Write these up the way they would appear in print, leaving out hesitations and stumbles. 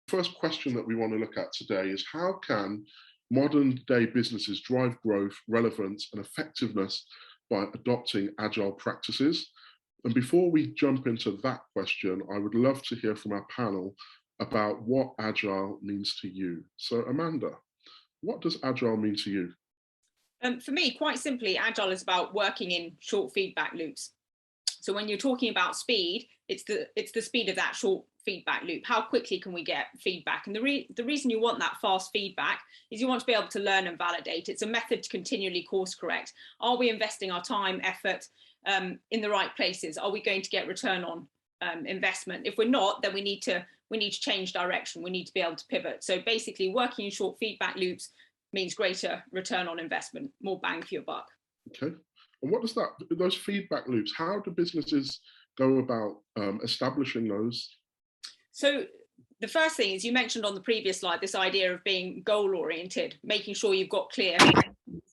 first question that we want to look at today is how can modern day businesses drive growth, relevance, and effectiveness by adopting agile practices? And before we jump into that question, I would love to hear from our panel about what agile means to you. So Amanda, what does agile mean to you? For me, quite simply, agile is about working in short feedback loops. So when you're talking about speed, it's the speed of that short feedback loop. How quickly can we get feedback? And the reason you want that fast feedback is you want to be able to learn and validate. It's a method to continually course correct. Are we investing our time, effort in the right places? Are we going to get return on investment? If we're not, then we need to change direction. We need to be able to pivot. So basically, working in short feedback loops means greater return on investment, more bang for your buck. Okay. And what does those feedback loops, how do businesses go about establishing those? So the first thing is, you mentioned on the previous slide, this idea of being goal oriented, making sure you've got clear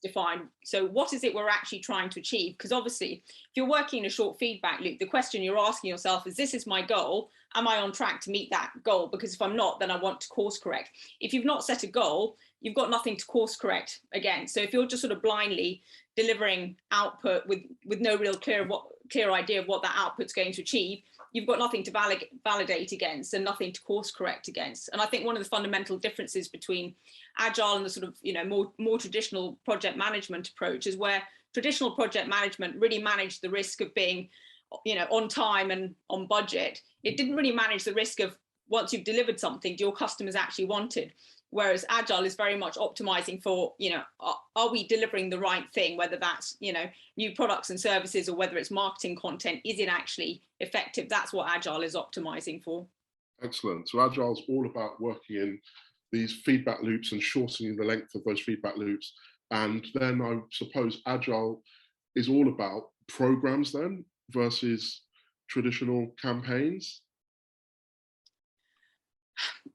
defined. So what is it we're actually trying to achieve? Because obviously, if you're working in a short feedback loop, the question you're asking yourself is, this is my goal. Am I on track to meet that goal? Because if I'm not, then I want to course correct. If you've not set a goal, you've got nothing to course correct against. So if you're just sort of blindly delivering output with no real clear idea of what that output's going to achieve, you've got nothing to validate against and nothing to course correct against. And I think one of the fundamental differences between agile and the sort of more traditional project management approach is where traditional project management really managed the risk of being on time and on budget. It didn't really manage the risk of, once you've delivered something, do your customers actually want it? Whereas agile is very much optimizing for, are we delivering the right thing, whether that's, new products and services or whether it's marketing content, is it actually effective? That's what agile is optimizing for. Excellent. So agile is all about working in these feedback loops and shortening the length of those feedback loops. And then I suppose agile is all about programs then versus traditional campaigns.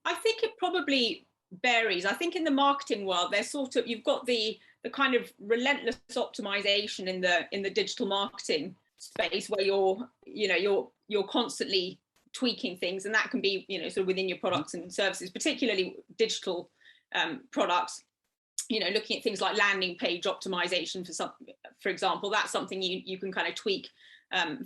I think it probably varies. I think in the marketing world, there's you've got the kind of relentless optimization in the digital marketing space where you're constantly tweaking things, and that can be sort of within your products and services, particularly digital products. Looking at things like landing page optimization for example, that's something you can kind of tweak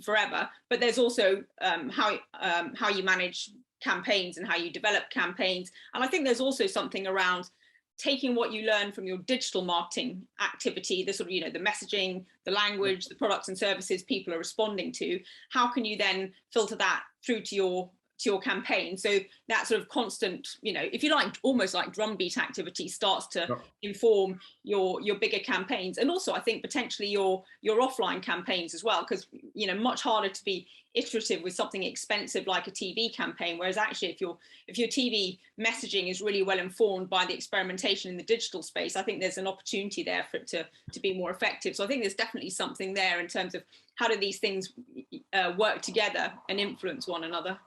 forever. But there's also how you manage campaigns and how you develop campaigns. And I think there's also something around taking what you learn from your digital marketing activity, the sort of, the messaging, the language, the products and services people are responding to. How can you then filter that through to your campaign? So that sort of constant, if you like, almost like drumbeat activity starts to inform your bigger campaigns. And also I think potentially your offline campaigns as well, because, much harder to be iterative with something expensive like a TV campaign. Whereas actually if your TV messaging is really well informed by the experimentation in the digital space, I think there's an opportunity there for it to be more effective. So I think there's definitely something there in terms of how do these things work together and influence one another.